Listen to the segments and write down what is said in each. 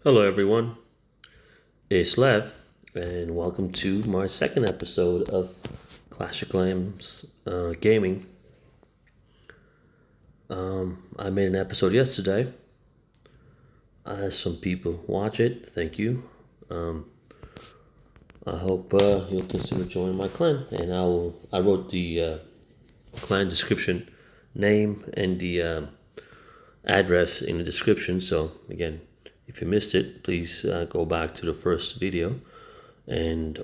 Hello, everyone. It's Lev, and welcome to my second episode of Clash of Clans Gaming. I made an episode yesterday. I had some people watch it. Thank you. I hope you'll consider joining my clan. And I wrote the clan description, name, and the address in the description. So again, if you missed it, please go back to the first video,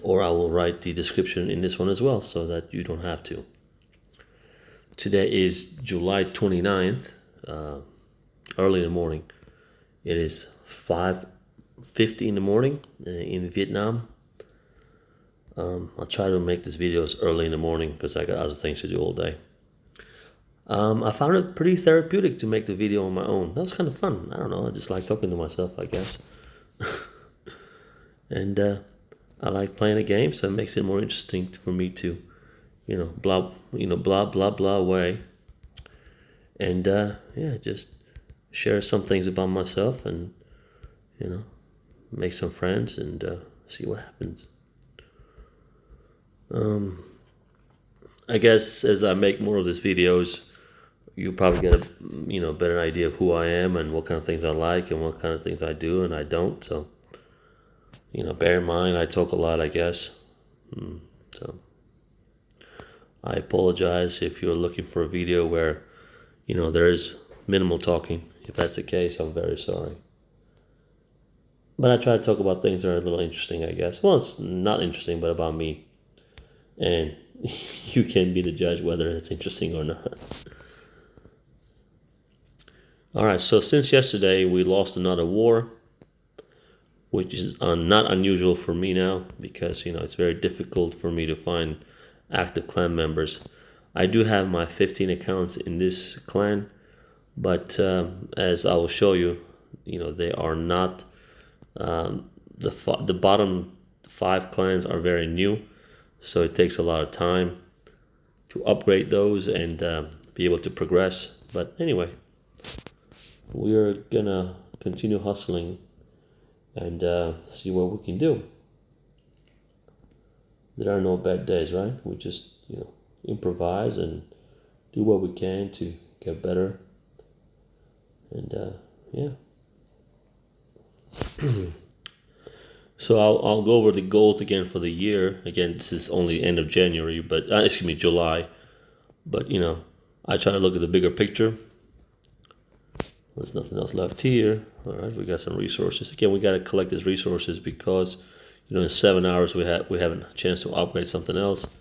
or I will write the description in this one as well, so that you don't have to. Today is July 29th, early in the morning. It is 5:50 in the morning in Vietnam. I'll try to make this videos early in the morning because I got other things to do all day. I found it pretty therapeutic to make the video on my own. That was kind of fun. I don't know. I just like talking to myself, I guess. And I like playing a game, so it makes it more interesting for me to, blah blah blah away, and just share some things about myself, and make some friends, and see what happens. I guess as I make more of these videos, you probably get a better idea of who I am and what kind of things I like and what kind of things I do and I don't. So bear in mind I talk a lot, I guess. So I apologize if you're looking for a video where there is minimal talking. If that's the case, I'm very sorry. But I try to talk about things that are a little interesting, I guess. Well, it's not interesting, but about me. And you can be the judge whether it's interesting or not. All right, so since yesterday we lost another war, which is not unusual for me now because it's very difficult for me to find active clan members. I do have my 15 accounts in this clan, but as I will show you, they are not the bottom 5 clans are very new, so it takes a lot of time to upgrade those and be able to progress. But anyway, we are gonna continue hustling and see what we can do. There are no bad days, right? We just improvise and do what we can to get better. And yeah. So I'll go over the goals again for the year. Again, this is only end of January, but July. But I try to look at the bigger picture. There's nothing else left here. All right, we got some resources. Again, we got to collect these resources because in 7 hours we have a chance to upgrade something else.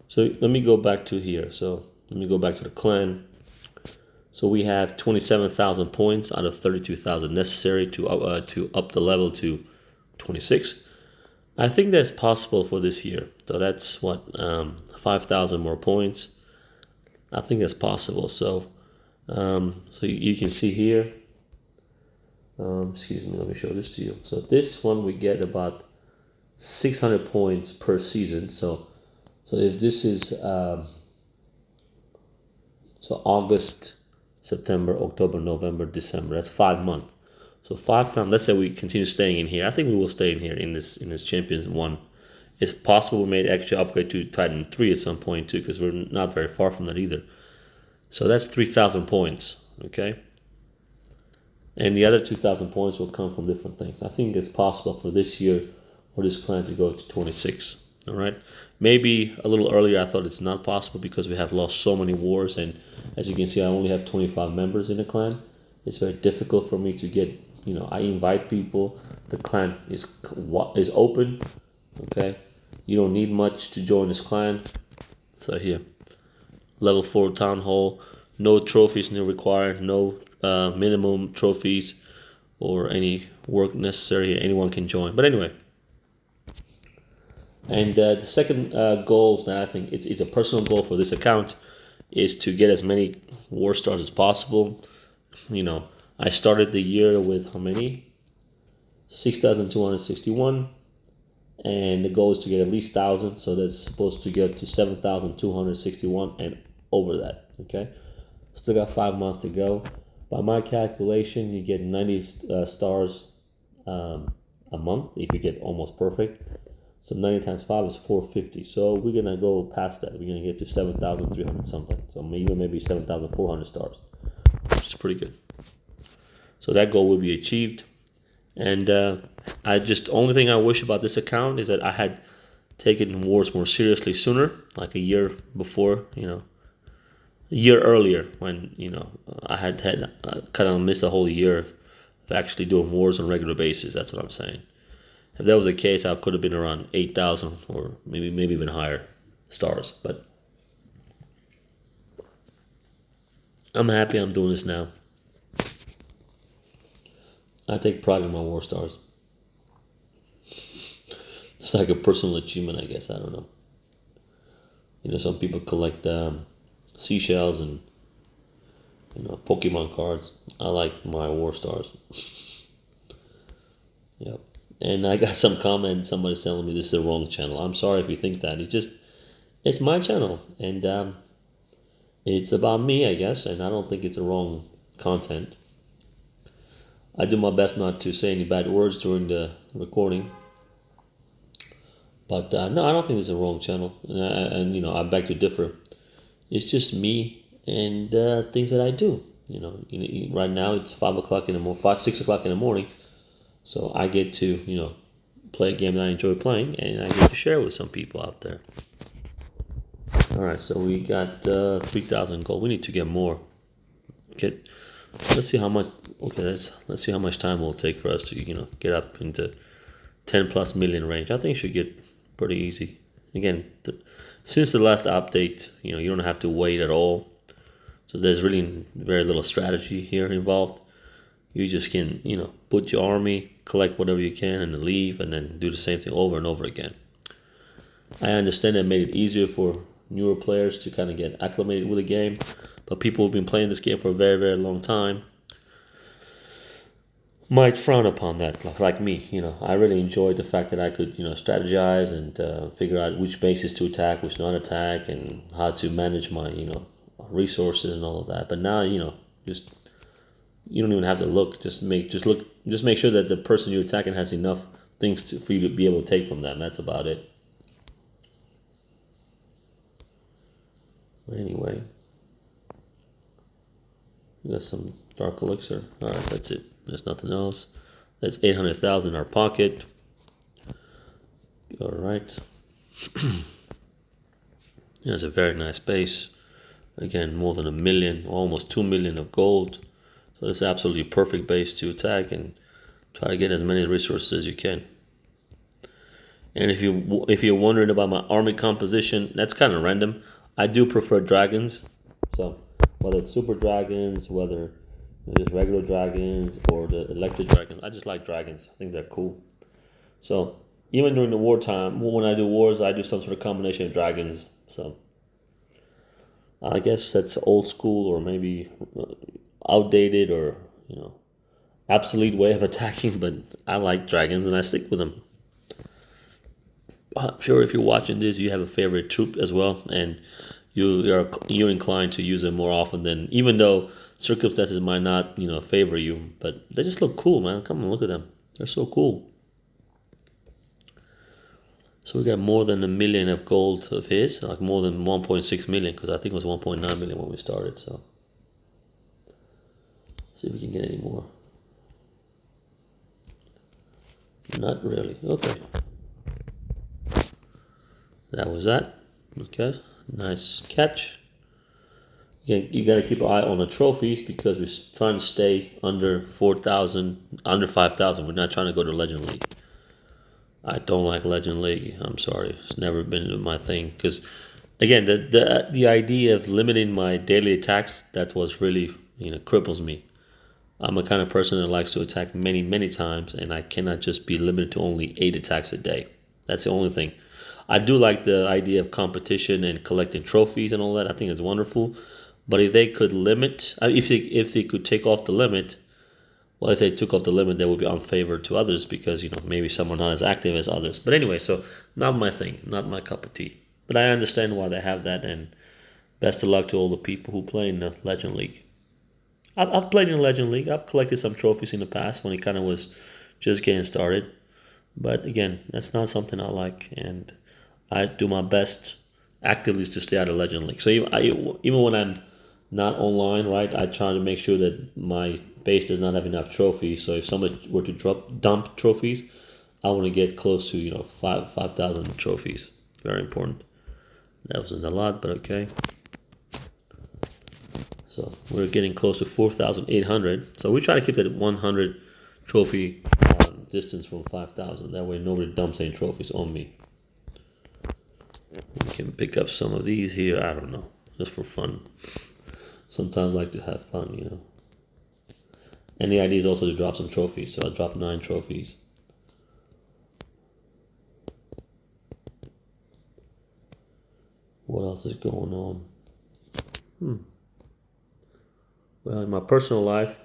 So let me go back to here. So let me go back to the clan. So we have 27,000 points out of 32,000 necessary to up the level to 26. I think that's possible for this year. So that's 5,000 more points. I think that's possible. So you can see here. Excuse me, let me show this to you. So this one we get about 600 points per season. So if this is August, September, October, November, December, that's 5 months. So 5 times. Let's say we continue staying in here. I think we will stay in here in this Champions 1. It's possible we may actually upgrade to Titan 3 at some point too, because we're not very far from that either. So that's 3,000 points, okay? And the other 2,000 points will come from different things. I think it's possible for this year for this clan to go to 26, all right? Maybe a little earlier I thought it's not possible because we have lost so many wars, and as you can see I only have 25 members in the clan. It's very difficult for me to get, I invite people. The clan is open, okay? You don't need much to join this clan. So here. Level 4 town hall, no trophies required, no minimum trophies or any work necessary. Anyone can join. But anyway, and the second goal that I think it's a personal goal for this account is to get as many war stars as possible. I started the year with how many? 6,261. And the goal is to get at least 1,000, so that's supposed to get to 7,261 and over that, okay? Still got 5 months to go. By my calculation, you get 90 stars a month if you get almost perfect. So 90 times 5 is 450. So we're gonna go past that. We're gonna get to 7,300 something. So maybe 7,400 stars, which is pretty good. So that goal will be achieved. And only thing I wish about this account is that I had taken wars more seriously sooner, like a year before, a year earlier when, I had kind of missed a whole year of actually doing wars on a regular basis. That's what I'm saying. If that was the case, I could have been around 8,000 or maybe even higher stars. But I'm happy I'm doing this now. I take pride in my war stars. It's like a personal achievement, I guess. I don't know. Some people collect seashells and Pokemon cards. I like my war stars. Yep. And I got some comment. Somebody's telling me this is the wrong channel. I'm sorry if you think that. It's my channel, and it's about me, I guess. And I don't think it's the wrong content. I do my best not to say any bad words during the recording. But no, I don't think it's a wrong channel, and I beg to differ. It's just me and things that I do. Right now it's 5 o'clock in the morning, 6 o'clock in the morning, so I get to play a game that I enjoy playing, and I get to share with some people out there. All right, so we got 3,000 gold. We need to get more. Okay, let's see how much. Okay, let's see how much time it will take for us to get up into 10 plus million range. I think it should get pretty easy. Again, since the last update, you don't have to wait at all. So there's really very little strategy here involved. You just can, put your army, collect whatever you can, and then leave, and then do the same thing over and over again. I understand that made it easier for newer players to kind of get acclimated with the game, but people who've been playing this game for a very, very long time might frown upon that, like me. I really enjoyed the fact that I could, strategize and figure out which bases to attack, which not attack, and how to manage my, resources and all of that. But now, just you don't even have to look. Just make sure that the person you're attacking has enough things for you to be able to take from them. That's about it. But anyway, we got some dark elixir. All right, that's it. There's nothing else. That's 800,000 in our pocket. All right. That's a very nice base. Again, more than 1 million, almost 2 million of gold. So it's absolutely perfect base to attack and try to get as many resources as you can. And if you're wondering about my army composition, that's kind of random. I do prefer dragons. So whether it's super dragons, whether just regular dragons or the electric dragons, I just like dragons. I think they're cool. So even during the wartime, when I do wars, I do some sort of combination of dragons. So I guess that's old school or maybe outdated or obsolete way of attacking, but I like dragons and I stick with them. I'm sure if you're watching this, you have a favorite troop as well, and you're inclined to use them more often than, even though circumstances might not favor you, but they just look cool, man. Come and look at them; they're so cool. So we got more than 1 million of gold of his, like more than 1.6 million, because I think it was 1.9 million when we started. So see if we can get any more. Not really. Okay. That was that. Okay. Nice catch. You got to keep an eye on the trophies because we're trying to stay under 4,000, under 5,000. We're not trying to go to Legend League. I don't like Legend League. I'm sorry. It's never been my thing. Because, again, the idea of limiting my daily attacks, that's what really cripples me. I'm a kind of person that likes to attack many, many times, and I cannot just be limited to only 8 attacks a day. That's the only thing. I do like the idea of competition and collecting trophies and all that. I think it's wonderful. But if they could limit, if they could take off the limit, well, if they took off the limit, that would be unfavorable to others because maybe someone not as active as others. But anyway, so not my thing, not my cup of tea. But I understand why they have that, and best of luck to all the people who play in the Legend League. I've played in the Legend League. I've collected some trophies in the past when it kind of was just getting started. But again, that's not something I like, and I do my best actively to stay out of Legend League. So even when I'm not online, right, I try to make sure that my base does not have enough trophies. So if somebody were to dump trophies, I want to get close to 5,000 trophies. Very important. That wasn't a lot, but okay. So we're getting close to 4,800. So we try to keep that 100 trophy distance from 5,000. That way nobody dumps any trophies on me. We can pick up some of these here. I don't know, just for fun. Sometimes I like to have fun. And the idea is also to drop some trophies. So I dropped 9 trophies. What else is going on? Well, in my personal life,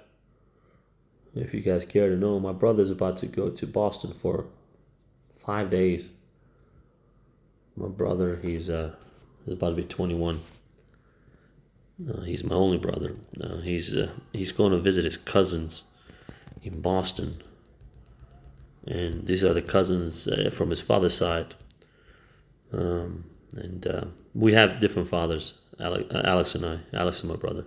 if you guys care to know, my brother's about to go to Boston for 5 days. My brother, he's about to be 21. He's my only brother. He's going to visit his cousins in Boston, and these are the cousins from his father's side. We have different fathers. Alex and I. Alex is my brother.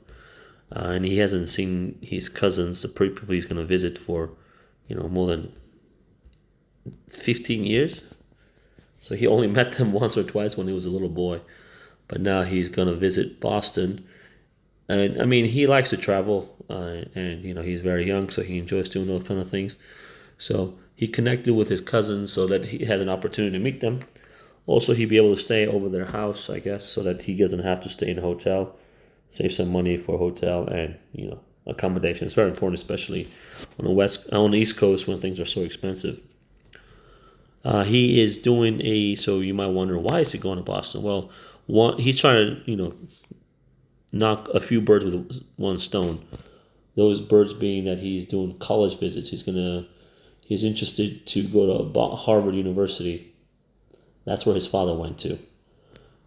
And he hasn't seen his cousins, the people he's going to visit, for more than 15 years. So he only met them once or twice when he was a little boy. But now he's going to visit Boston. And I mean, he likes to travel, and he's very young, so he enjoys doing those kind of things. So he connected with his cousins so that he had an opportunity to meet them. Also, he'd be able to stay over their house, I guess, so that he doesn't have to stay in a hotel. Save some money for hotel and accommodation. It's very important, especially on the East Coast when things are so expensive. He is doing so you might wonder, why is he going to Boston? Well, he's trying to knock a few birds with one stone. Those birds being that he's doing college visits. He's interested to go to Harvard University. That's where his father went to.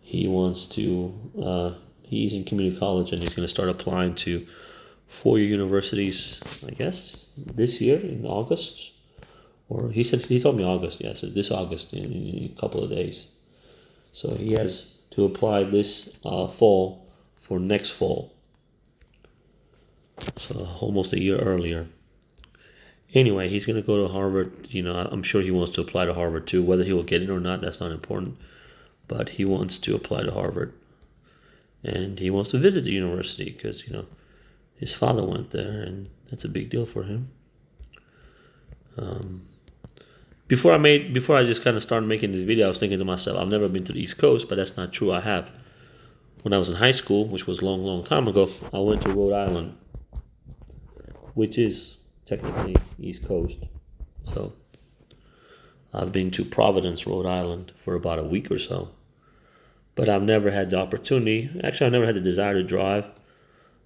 He wants to. He's in community college, and he's going to start applying to 4-year universities, I guess, this year in August. Or he told me August. Yeah, so this August in a couple of days. So he has to apply this fall for next fall. So almost a year earlier. Anyway, he's going to go to Harvard. I'm sure he wants to apply to Harvard too. Whether he will get it or not, that's not important. But he wants to apply to Harvard. And he wants to visit the university because, his father went there, and that's a big deal for him. Before I just kind of started making this video, I was thinking to myself, I've never been to the East Coast, but that's not true. I have. When I was in high school, which was a long, long time ago, I went to Rhode Island, which is technically East Coast. So I've been to Providence, Rhode Island for about a week or so. But I've never had the opportunity. Actually, I've never had the desire to drive,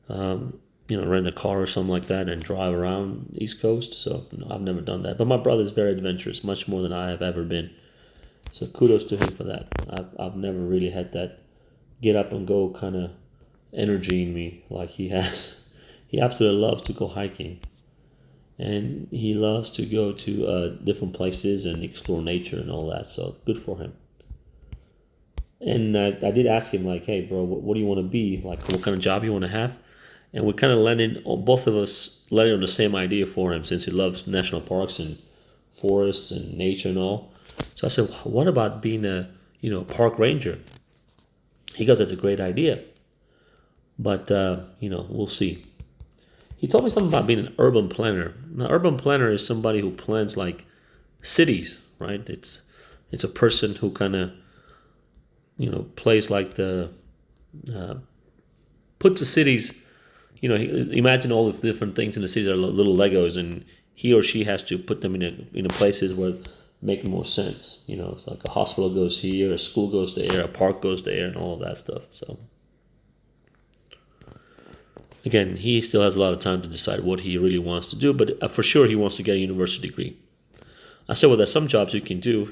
rent a car or something like that and drive around the East Coast. So I've never done that. But my brother's very adventurous, much more than I have ever been. So kudos to him for that. I've never really had that get up and go kind of energy in me like he has. He absolutely loves to go hiking. And he loves to go to different places and explore nature and all that. So good for him. And I did ask him, like, hey, bro, what do you want to be? Like, what kind of job you want to have? And we kind of both of us landed on the same idea for him, since he loves national parks and forests and nature and all. So I said, what about being a, park ranger? He goes, that's a great idea. But, we'll see. He told me something about being an urban planner. Now, urban planner is somebody who plans, like, cities, right? It's a person who kind of, plays like puts the cities, imagine all the different things in the cities are little Legos, and he or she has to put them in places where make more sense. It's like a hospital goes here, a school goes there, a park goes there, and all of that stuff. So again, he still has a lot of time to decide what he really wants to do, but for sure he wants to get a university degree. I said, well, there's some jobs you can do,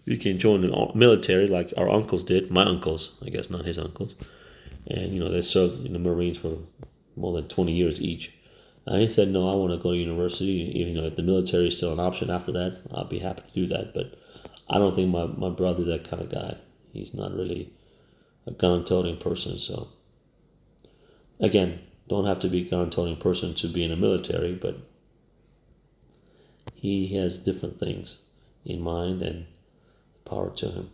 you can join the military like our uncles did. My uncles, I guess, not his uncles. And, they served in the Marines for more than 20 years each. And he said, no, I want to go to university. Even though if the military is still an option after that, I'll be happy to do that. But I don't think my brother's that kind of guy. He's not really a gun-toting person. So, again, don't have to be a gun-toting person to be in the military, but he has different things in mind, and power to him.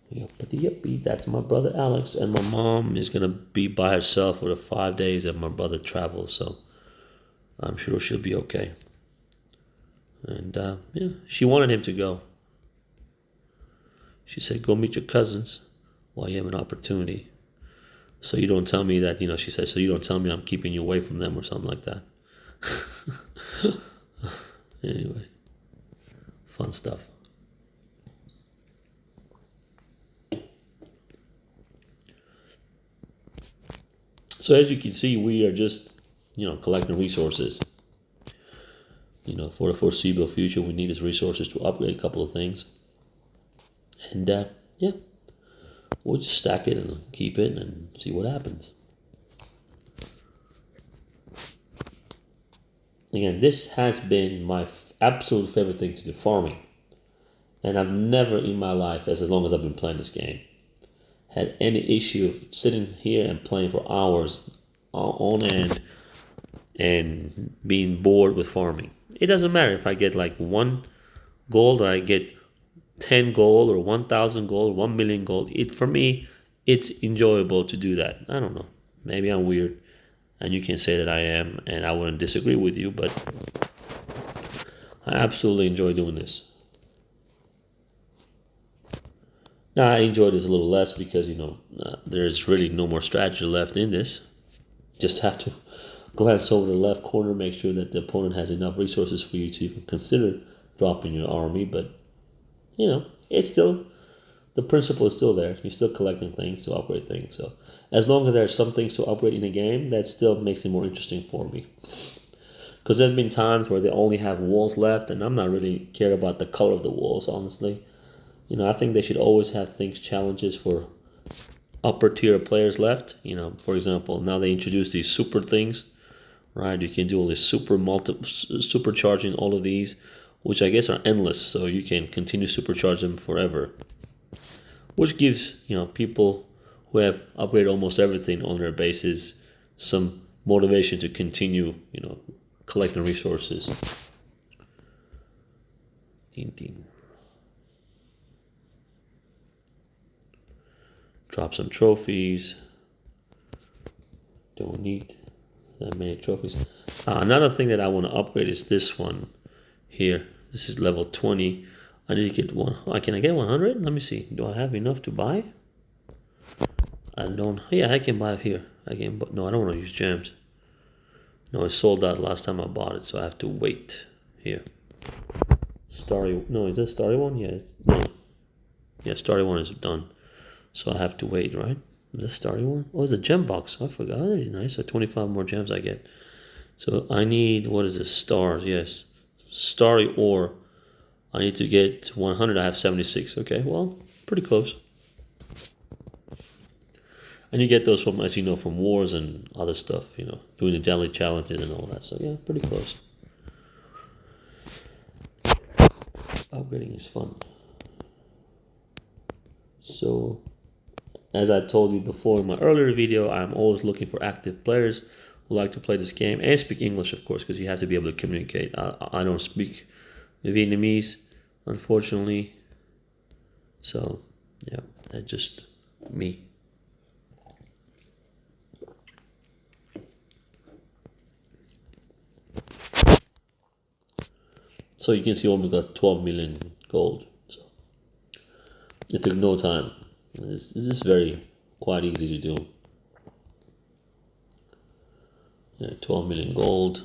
Yep, that's my brother Alex, and my mom is gonna be by herself for the 5 days that my brother travels, so I'm sure she'll be okay. And yeah, she wanted him to go. She said, "Go meet your cousins while you have an opportunity." So you don't tell me that, she said, so you don't tell me I'm keeping you away from them or something like that. Anyway, fun stuff. So as you can see, we are just, collecting resources. For the foreseeable future, we need these resources to upgrade a couple of things. And yeah, we'll just stack it and keep it and see what happens. Again, this has been my absolute favorite thing to do, farming. And I've never in my life, as long as I've been playing this game, had any issue of sitting here and playing for hours on end and being bored with farming. It doesn't matter if I get like 1 gold or I get 10 gold or 1,000 gold, 1 million gold. For me, it's enjoyable to do that. I don't know. Maybe I'm weird, and you can say that I am, and I wouldn't disagree with you, but I absolutely enjoy doing this. Now, I enjoy this a little less because, there's really no more strategy left in this. Just have to glance over the left corner, make sure that the opponent has enough resources for you to even consider dropping your army, but it's still, the principle is still there. You're still collecting things to upgrade things. So as long as there's some things to upgrade in the game, that still makes it more interesting for me. Because there have been times where they only have walls left, and I'm not really care about the color of the walls, honestly. I think they should always have challenges for upper tier players left. For example, now they introduce these super things, right? You can do all this supercharging all of these, which I guess are endless, so you can continue supercharge them forever. Which gives, people who have upgraded almost everything on their bases some motivation to continue, collecting resources. Drop some trophies. Don't need that many trophies. Another thing that I want to upgrade is this one here. This is level 20. I need to get one. Can I get 100? Let me see. Do I have enough to buy? I don't. Yeah, I can buy it here. But no, I don't want to use gems. No, it sold out last time I bought it, so I have to wait here. Starry. No, is this Starry one? Yeah. No. Yeah, Starry one is done. So I have to wait, right? Is this Starry one? Oh, it's a gem box. I forgot. That is nice. So 25 more gems I get. So I need, what is this? Stars, yes. Starry ore. I need to get 100. I have 76. Okay, well, pretty close. And you get those from, as you know, from wars and other stuff, doing the daily challenges and all that. So yeah, pretty close. Upgrading is fun. So, as I told you before in my earlier video, I'm always looking for active players who like to play this game and speak English, of course, because you have to be able to communicate. I don't speak Vietnamese, unfortunately. So, yeah, that's just me. So you can see almost got 12 million gold. So it took no time. This is quite easy to do. Yeah, 12 million gold.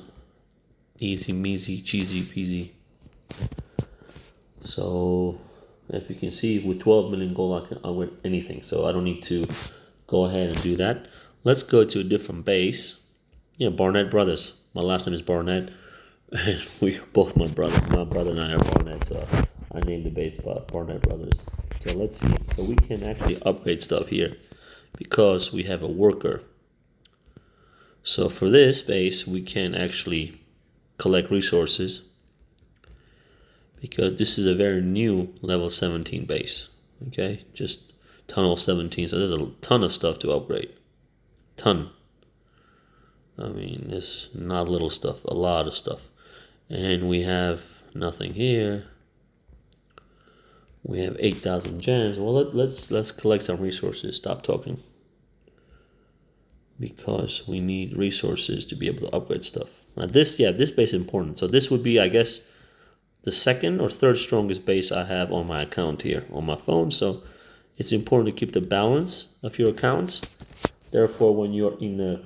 Easy measy, cheesy peasy. So if you can see, with 12 million gold, I win anything. So I don't need to go ahead and do that. Let's go to a different base. Yeah, Barnett Brothers. My last name is Barnett. And we are both my brother. My brother and I are Barnett, so I named the base Barnett Brothers. So let's see. So we can actually upgrade stuff here. because we have a worker. So for this base, we can actually collect resources because this is a very new level 17 base. Okay, just tunnel 17. So there's a ton of stuff to upgrade. Ton. I mean, it's not little stuff, a lot of stuff. And we have nothing here. We have 8,000 gems. Well, let's collect some resources. Stop talking. Because we need resources to be able to upgrade stuff. Now this base is important. So this would be, I guess, the second or third strongest base I have on my account here on my phone. So it's important to keep the balance of your accounts. Therefore, when you're in the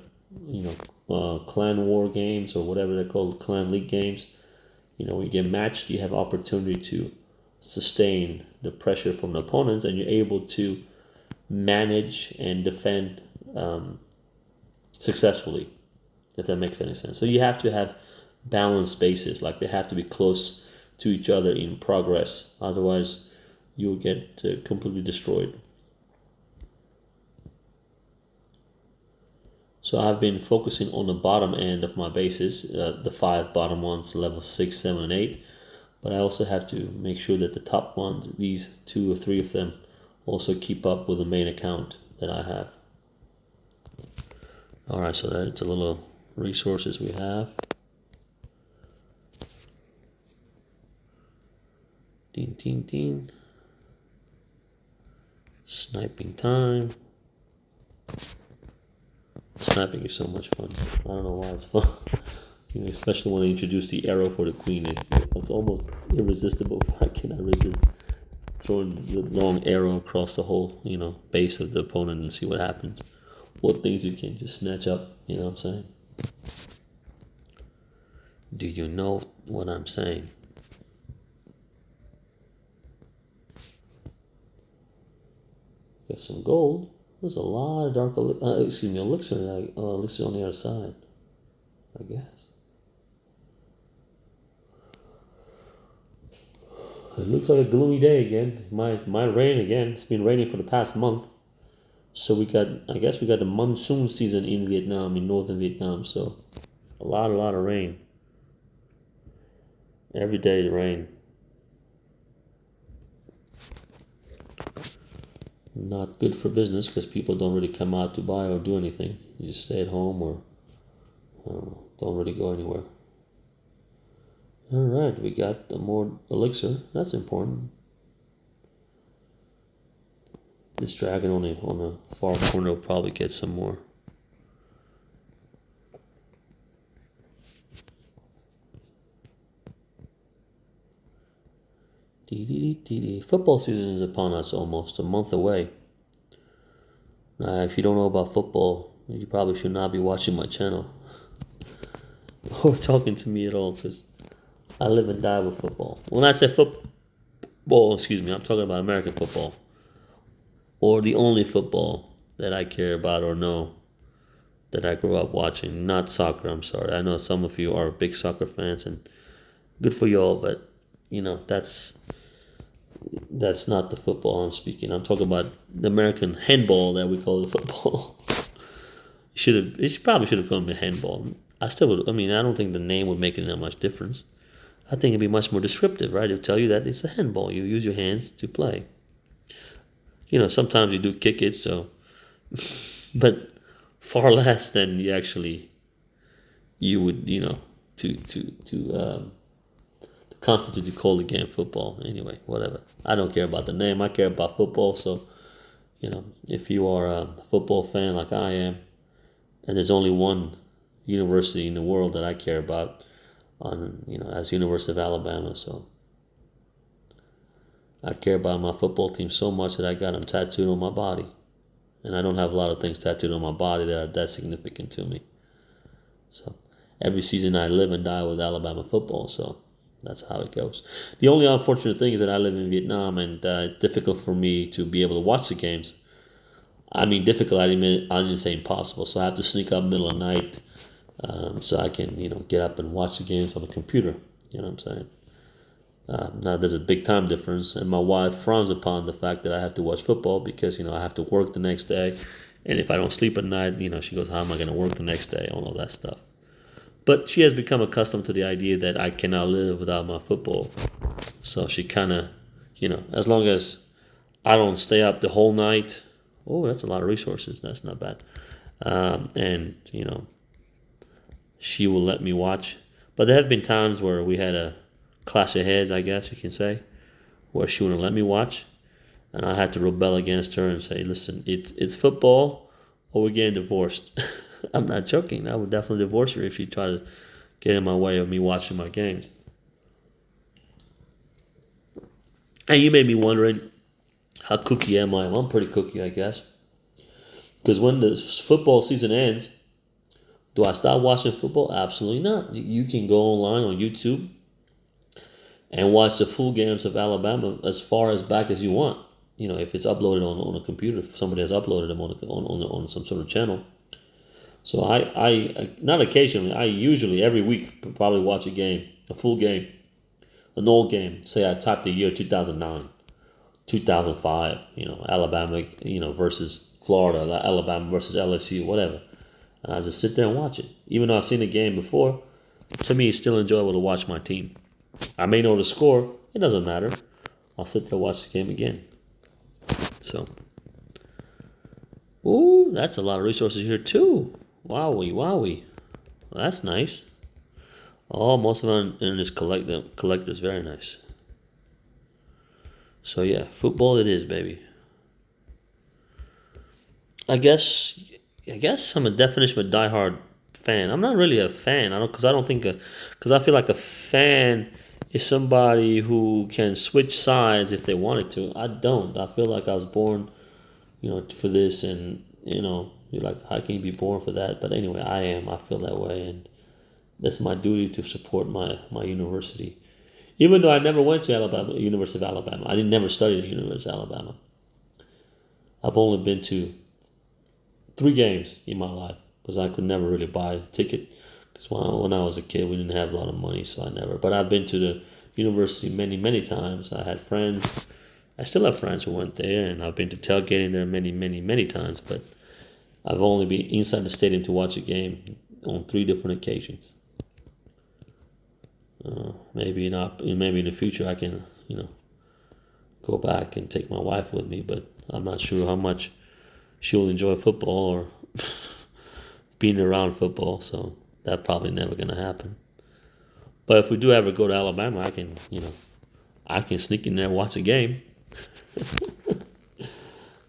clan war games or whatever they're called, clan league games, when you get matched, you have opportunity to sustain the pressure from the opponents, and you're able to manage and defend successfully, if that makes any sense. So you have to have balanced bases, like they have to be close to each other in progress. Otherwise, you'll get completely destroyed. So I've been focusing on the bottom end of my bases, the 5 bottom ones, level 6, 7, and 8. But I also have to make sure that the top ones, these 2 or 3 of them, also keep up with the main account that I have. Alright, so that's a little resources we have. Ding, ding, ding. Sniping time. Sniping is so much fun. I don't know why it's fun. Especially when they introduce the arrow for the queen. It's almost irresistible. I cannot resist throwing the long arrow across the whole, base of the opponent and see what happens. What things you can just snatch up, you know what I'm saying? Do you know what I'm saying? Got some gold. There's a lot of dark elixir elixir on the other side, I guess. It looks like a gloomy day again. My rain again. It's been raining for the past month. So we got the monsoon season in Vietnam, in northern Vietnam. So a lot of rain. Every day is rain. Not good for business because people don't really come out to buy or do anything. You just stay at home or don't really go anywhere. Alright, we got more elixir. That's important. This dragon on the far corner will probably get some more. Football season is upon us, almost a month away. If you don't know about football, you probably should not be watching my channel or talking to me at all, because I live and die with football. When I say football, I'm talking about American football, or the only football that I care about or know that I grew up watching. Not soccer, I'm sorry. I know some of you are big soccer fans, and good for y'all, but that's not the football I'm speaking. I'm talking about the American handball that we call the football. It probably should have called it handball. I don't think the name would make it that much difference. I think it'd be much more descriptive, right? It'll tell you that it's a handball. You use your hands to play. Sometimes you do kick it, so, but far less than you would, to constitute the call the game football. Anyway, whatever. I don't care about the name. I care about football. So, if you are a football fan like I am, and there's only one university in the world that I care about, as University of Alabama. So I care about my football team so much that I got them tattooed on my body. And I don't have a lot of things tattooed on my body that are that significant to me. So every season I live and die with Alabama football. So that's how it goes. The only unfortunate thing is that I live in Vietnam, and it's difficult for me to be able to watch the games. I mean, difficult, I didn't say impossible. So I have to sneak up middle of the night so I can, get up and watch the games on the computer. You know what I'm saying? Now, there's a big time difference, and my wife frowns upon the fact that I have to watch football because, I have to work the next day, And if I don't sleep at night, she goes, how am I going to work the next day? All of that stuff. But she has become accustomed to the idea that I cannot live without my football. So she kind of, as long as I don't stay up the whole night. Oh, that's a lot of resources. That's not bad. And, she will let me watch. But there have been times where we had a clash of heads, I guess you can say, where she wouldn't let me watch. And I had to rebel against her and say, listen, it's football or we're getting divorced. I'm not joking. I would definitely divorce her if she tried to get in my way of me watching my games. And you may be wondering, how cookie am I? Well, I'm pretty cookie, I guess. Because when the football season ends, do I stop watching football? Absolutely not. You can go online on YouTube and watch the full games of Alabama as far as back as you want. If it's uploaded on a computer, if somebody has uploaded them on some sort of channel. So I not occasionally, I usually every week probably watch a full game, an old game. Say I type the year 2009, 2005, Alabama, versus Florida, Alabama versus LSU, whatever. And I just sit there and watch it. Even though I've seen the game before, to me it's still enjoyable to watch my team. I may know the score, it doesn't matter. I'll sit there and watch the game again. So, ooh, that's a lot of resources here too. Wowie. Well, that's nice. Oh, most of them in this collectors, very nice. So yeah, football it is, baby. I guess I'm a definition of a diehard fan. I'm not really a fan. Because I feel like a fan is somebody who can switch sides if they wanted to. I don't. I feel like I was born, for this, and you're like, how can you be born for that? But anyway, I am. I feel that way, and that's my duty to support my university. Even though I never went to University of Alabama, I didn't never study at the University of Alabama. I've only been to 3 games in my life because I could never really buy a ticket. Because when I was a kid, we didn't have a lot of money, so I never. But I've been to the university many times. I had friends. I still have friends who went there, and I've been to tailgating there many times. But I've only been inside the stadium to watch a game on 3 different occasions. Maybe not. Maybe in the future I can, go back and take my wife with me. But I'm not sure how much she'll enjoy football or being around football. So that's probably never gonna happen. But if we do ever go to Alabama, I can sneak in there and watch a game.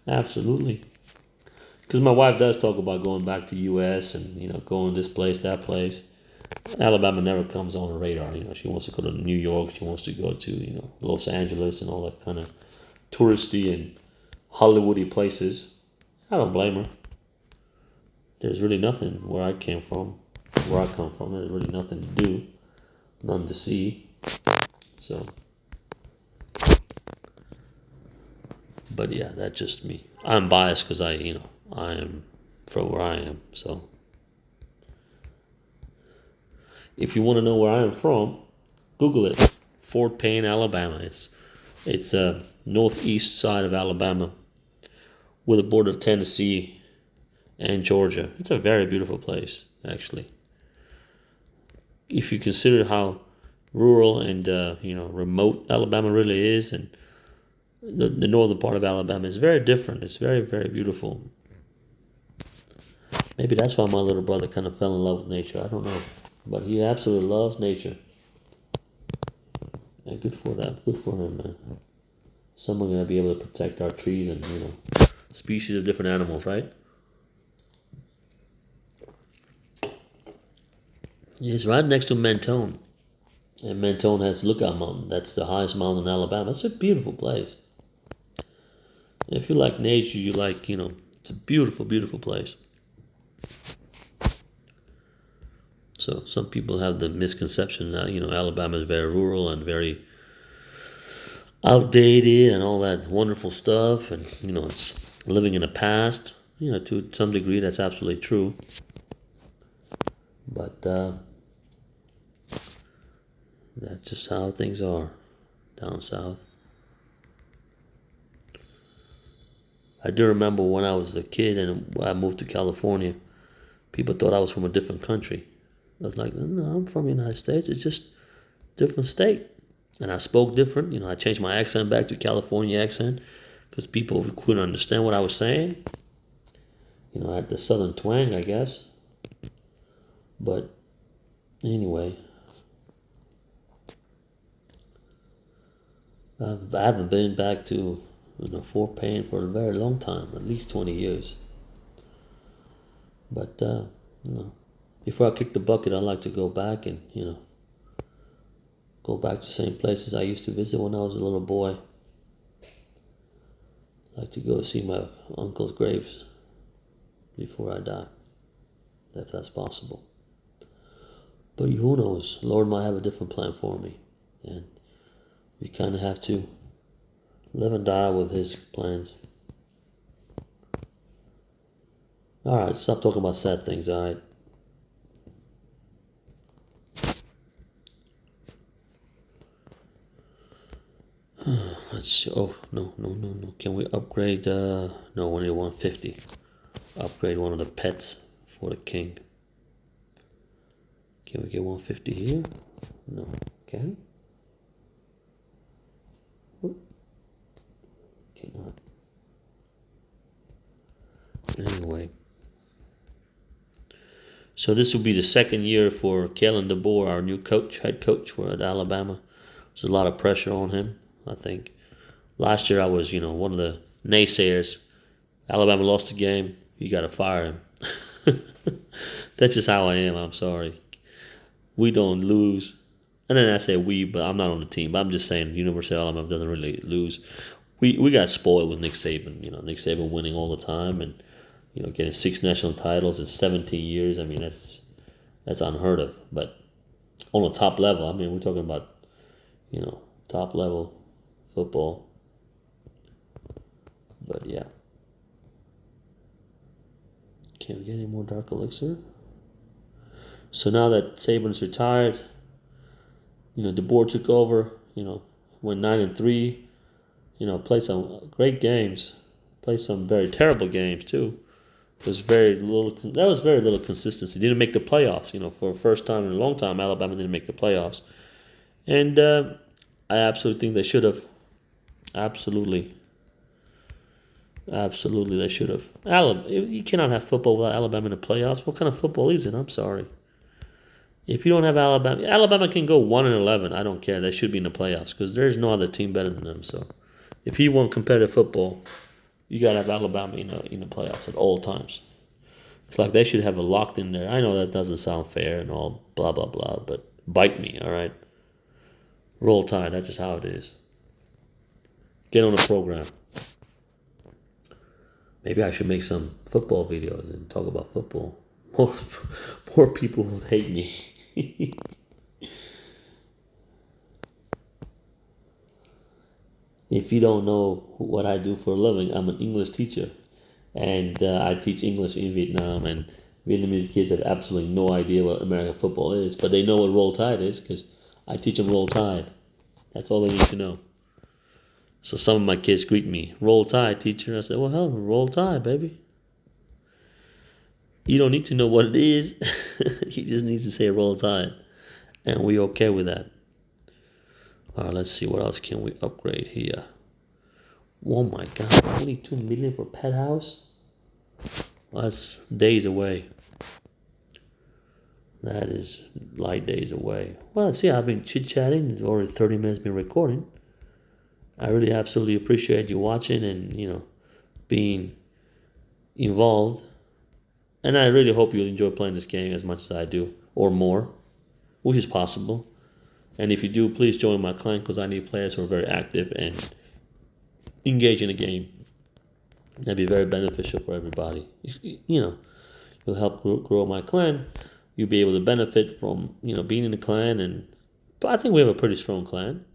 Absolutely. Because my wife does talk about going back to U.S. and going this place, that place. Alabama never comes on the radar. She wants to go to New York. She wants to go to Los Angeles and all that kind of touristy and Hollywoody places. I don't blame her. There's really nothing where I come from. There's really nothing to do, none to see. So, but yeah, that's just me. I'm biased because I am from where I am. So, if you want to know where I am from, Google it. Fort Payne, Alabama. It's northeast side of Alabama, with a border of Tennessee and Georgia. It's a very beautiful place, actually. If you consider how rural and remote Alabama really is, and the northern part of Alabama is very different. It's very, very beautiful. Maybe that's why my little brother kind of fell in love with nature. I don't know, but he absolutely loves nature. Yeah, good for that. Good for him, man. Someone gonna be able to protect our trees and species of different animals, right? It's right next to Mentone. And Mentone has Lookout Mountain. That's the highest mountain in Alabama. It's a beautiful place. If you like nature, it's a beautiful, beautiful place. So some people have the misconception that, Alabama is very rural and very outdated and all that wonderful stuff. And, it's living in the past. To some degree, that's absolutely true. But that's just how things are down south. I do remember when I was a kid and I moved to California, people thought I was from a different country. I was like, no, I'm from the United States. It's just different state. And I spoke different. I changed my accent back to California accent because people couldn't understand what I was saying. I had the southern twang, I guess. But anyway, I haven't been back to Fort Payne for a very long time, at least 20 years. But before I kick the bucket, I'd like to go back and go back to the same places I used to visit when I was a little boy. I'd like to go see my uncle's graves before I die, if that's possible. But who knows? Lord might have a different plan for me, and we kind of have to live and die with His plans. All right, stop talking about sad things. All right. Let's see. Oh, no. Can we upgrade? No, we need 150. Upgrade one of the pets for the king. Can we get 150 here? No. Okay. Okay, not. Anyway. So this will be the second year for Kellen DeBoer, our new head coach for Alabama. There's a lot of pressure on him, I think. Last year I was, one of the naysayers. Alabama lost the game. You got to fire him. That's just how I am. I'm sorry. We don't lose. And then I say we, but I'm not on the team. But I'm just saying University of Alabama doesn't really lose. We got spoiled with Nick Saban. Nick Saban winning all the time and getting 6 national titles in 17 years. I mean, that's unheard of. But on a top level, I mean, we're talking about top level football. But yeah. Can we get any more dark elixir? So now that Saban's retired, DeBoer took over, went 9-3, played some great games, played some very terrible games too. There was very little consistency. Didn't make the playoffs, for the first time in a long time, Alabama didn't make the playoffs. And I absolutely think they should have. Absolutely, they should have. You cannot have football without Alabama in the playoffs. What kind of football is it? I'm sorry. If you don't have Alabama can go 1-11. I don't care. They should be in the playoffs because there's no other team better than them. So, if you want competitive football, you gotta have Alabama in the playoffs at all times. It's like they should have it locked in there. I know that doesn't sound fair and all blah blah blah, but bite me, all right. Roll Tide. That's just how it is. Get on the program. Maybe I should make some football videos and talk about football. More people will hate me. If you don't know what I do for a living, I'm an English teacher. And I teach English in Vietnam. And Vietnamese kids have absolutely no idea what American football is. But they know what Roll Tide is because I teach them Roll Tide. That's all they need to know. So some of my kids greet me, Roll Tide, teacher. I said, well, hell, Roll Tide, baby. You don't need to know what it is. You just need to say Roll Tide. And we're okay with that. All right, let's see. What else can we upgrade here? Oh, my God. 22 million for Pet House? Well, that's days away. That is light days away. Well, see, I've been chit-chatting. It's already 30 minutes been recording. I really absolutely appreciate you watching and, being involved. And I really hope you enjoy playing this game as much as I do, or more, which is possible. And if you do, please join my clan because I need players who are very active and engage in the game. That'd be very beneficial for everybody. You'll help grow my clan. You'll be able to benefit from, being in the clan. But I think we have a pretty strong clan.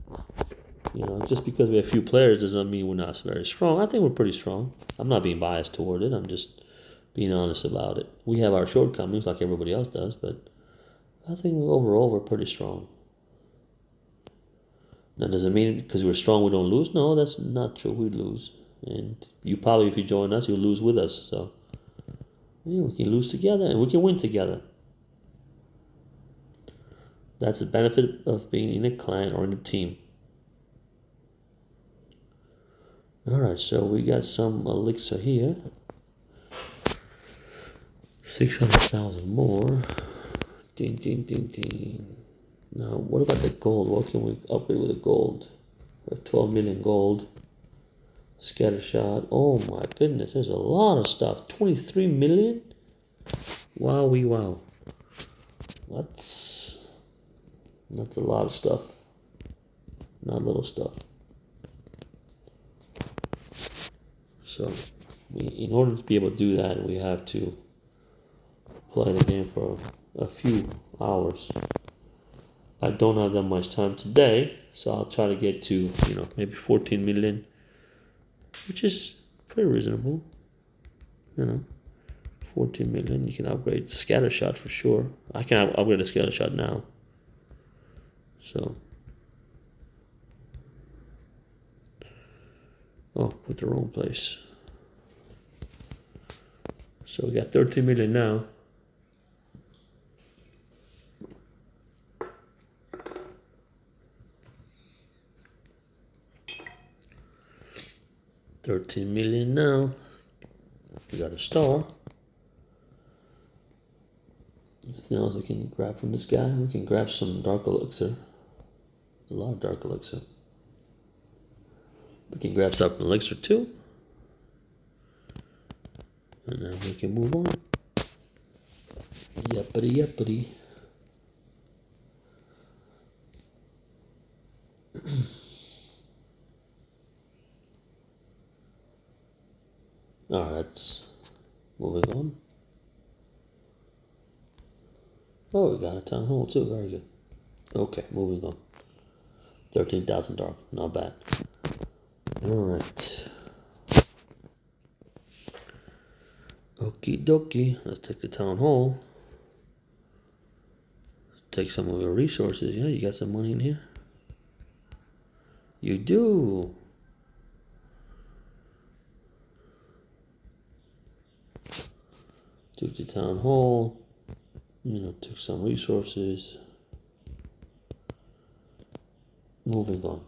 Just because we have few players doesn't mean we're not very strong. I think we're pretty strong. I'm not being biased toward it. I'm just being honest about it. We have our shortcomings like everybody else does, but I think overall we're pretty strong. Now, does it mean because we're strong we don't lose? No, that's not true. We lose. And you probably, if you join us, you'll lose with us. So yeah, we can lose together and we can win together. That's the benefit of being in a clan or in a team. Alright, so we got some elixir here. 600,000 more. Ding, ding, ding, ding. Now, what about the gold? What can we upgrade with the gold? We have 12 million gold. Scatter shot. Oh my goodness, there's a lot of stuff. 23 million? Wowie wow. That's a lot of stuff. Not little stuff. So, in order to be able to do that, we have to play the game for a few hours. I don't have that much time today, so I'll try to get to, maybe 14 million, which is pretty reasonable. 14 million, you can upgrade the scatter shot for sure. I can upgrade the scatter shot now. So, put the wrong place. So we got 13 million now. $13 million now. We got a star. Anything else we can grab from this guy? We can grab some dark elixir. A lot of dark elixir. We can grab some elixir too. And then we can move on. Yuppity yuppity. Alright, that's moving on. Oh, we got a town hall too, very good. Okay, moving on. 13,000 dark, not bad. Alright. Okie dokie, let's take the town hall. Take some of your resources. Yeah, you got some money in here? You do. Took the town hall. Took some resources. Moving on.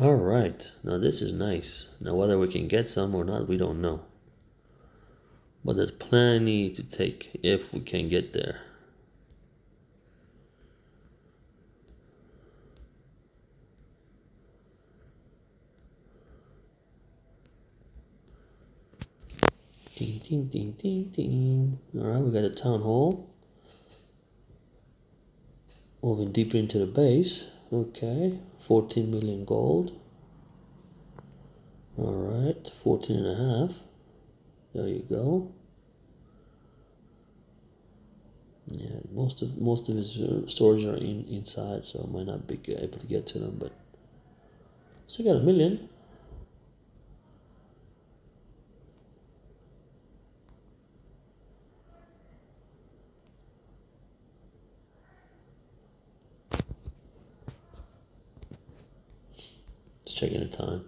Alright, now this is nice. Now whether we can get some or not, we don't know. But there's plenty to take if we can get there. Ding, ding, ding, ding, ding. Alright, we got a town hall. Moving deeper into the base. Okay, 14 million gold. Alright, 14 and a half. There you go. Yeah, most of his storage are inside, so I might not be able to get to them, but still got 1 million. Just checking the time,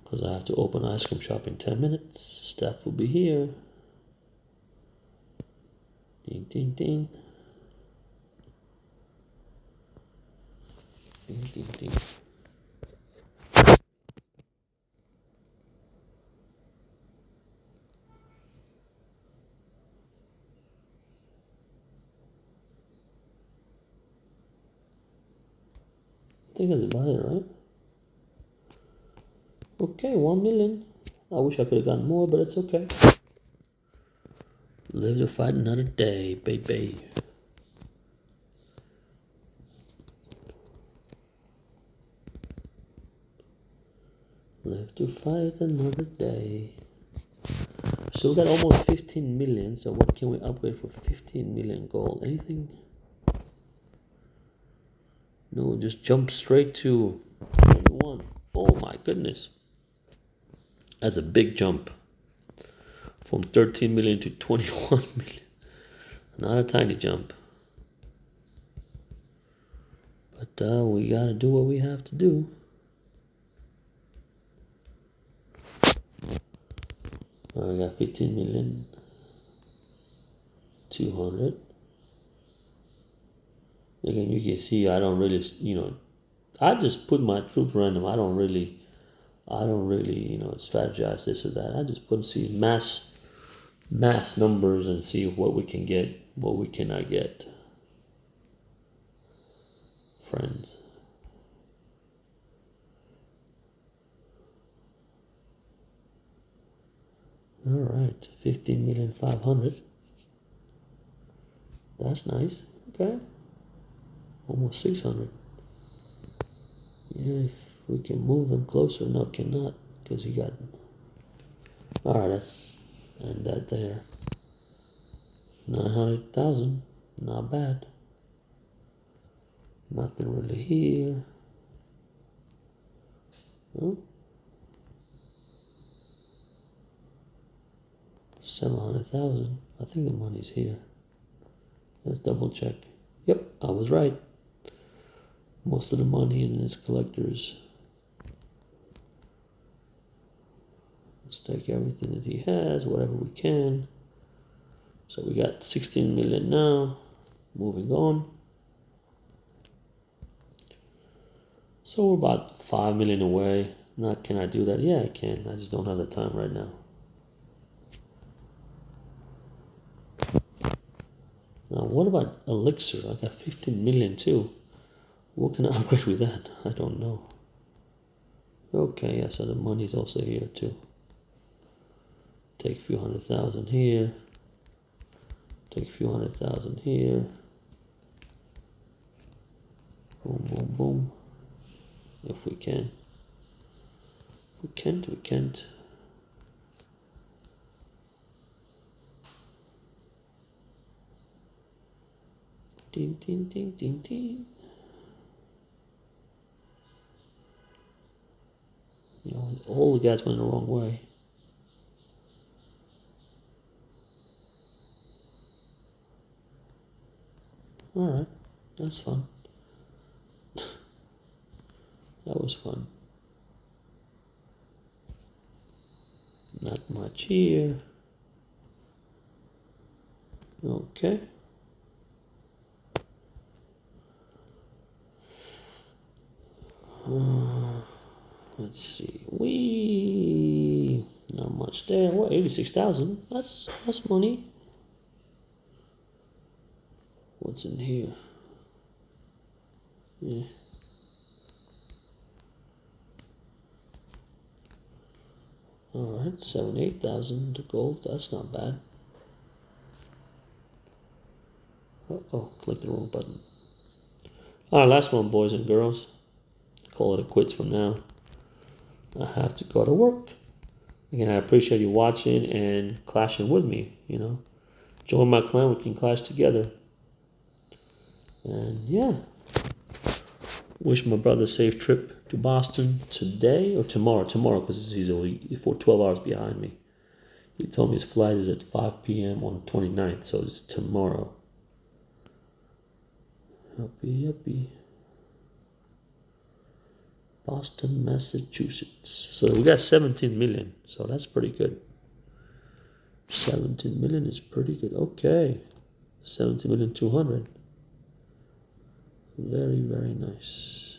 because I have to open ice cream shop in 10 minutes. Staff will be here. Ding, ding, ding. Ding, ding, ding. I think that's about it, right? Okay, 1 million. I wish I could have gotten more, but it's okay. Live to fight another day, baby. Live to fight another day. So we got almost 15 million. So what can we upgrade for 15 million gold? Anything? No, just jump straight to 21. Oh my goodness. That's a big jump. From 13 million to 21 million. Not a tiny jump. we gotta do what we have to do. I got 15,200,000. Again, you can see I don't really, I just put my troops random. I don't really, strategize this or that. I just see mass numbers and see what we can get, what we cannot get. Friends. All right, 15,500,000. That's nice. Okay, almost 600. Yeah, if we can move them closer, no, cannot, because you got. All right, that's and that there. 900,000, not bad. Nothing really here. Oh. 700,000. I think the money's here. Let's double check. Yep, I was right. Most of the money is in his collectors. Let's take everything that he has, whatever we can. So we got 16 million now. Moving on. So we're about 5 million away. Now, can I do that? Yeah, I can. I just don't have the time right now. Now, what about elixir? I got 15 million too. What can I upgrade with that? I don't know. Okay, yeah, so the money's also here too. Take a few 100,000 here. Take a few 100,000 here. Boom, boom, boom. If we can. We can't, we can't. Ding, ding, ding, ding, ding. All the guys went the wrong way. Alright, that's fun. That was fun. Not much here. Okay. Let's see. Not much there. What? 86,000. That's money. What's in here? Yeah. All right, 8,000 to gold. That's not bad. Oh, click the wrong button. All right, last one, boys and girls. Call it a quits for now. I have to go to work. Again, I appreciate you watching and clashing with me. Join my clan. We can clash together. And yeah, wish my brother a safe trip to Boston today or tomorrow. Tomorrow, because he's only 12 hours behind me. He told me his flight is at 5 p.m. on the 29th, so it's tomorrow. Yuppie. Boston, Massachusetts. So we got 17 million, so that's pretty good. 17 million is pretty good. Okay, 17,200,000. Very, very nice.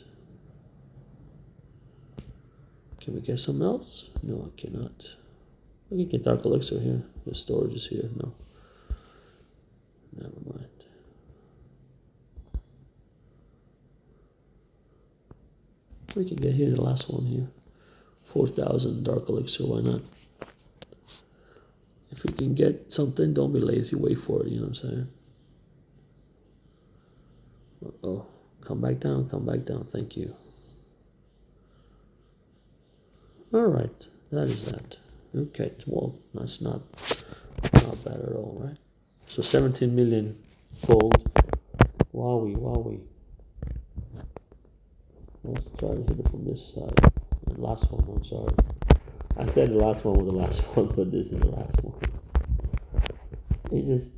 Can we get something else? No, I cannot. I can get dark elixir here. The storage is here. No. Never mind. We can get here the last one here. 4,000 dark elixir, why not? If we can get something, don't be lazy, wait for it, you know what I'm saying? Uh-oh, come back down, thank you. Alright, that is that. Okay, well, that's not bad at all, right? So 17 million gold. Wowie. Let's try to hit it from this side. The last one, I'm sorry. I said the last one was the last one, but this is the last one. It's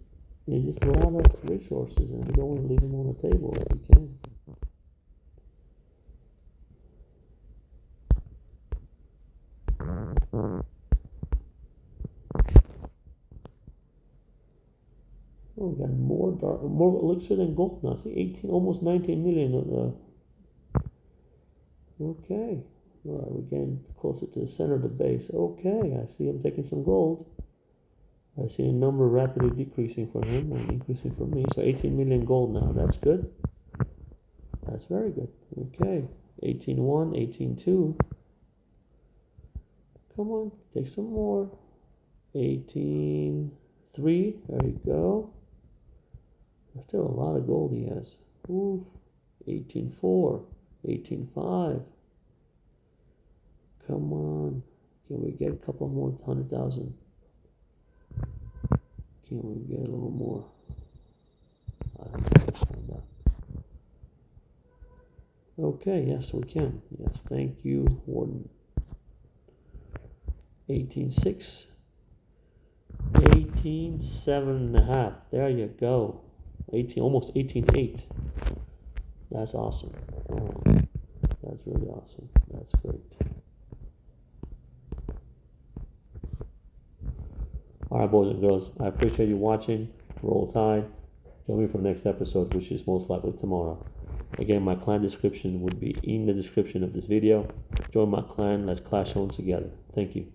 just a lot of resources, and we don't want to leave them on the table if we can. we got more elixir than gold now. See, 18, almost 19 million. Okay. All right, we're getting closer to the center of the base. Okay, I see him taking some gold. I see a number rapidly decreasing for him and increasing for me. So 18 million gold now. That's good. That's very good. Okay. 18.1, 18.2. Come on, take some more. 18.3. There you go. There's still a lot of gold he has. Ooh. 18.4. 18.5. Come on. Can we get a couple more 100,000? Can we get a little more? I don't know. Let's find out. Okay, yes, we can. Yes, thank you, Warden. 18.6. 18.7.5. There you go. 18, almost 18.8. That's awesome. That's really awesome. That's great. All right, boys and girls, I appreciate you watching. Roll Tide. Join me for the next episode, which is most likely tomorrow. Again, my clan description would be in the description of this video. Join my clan. Let's clash on together. Thank you.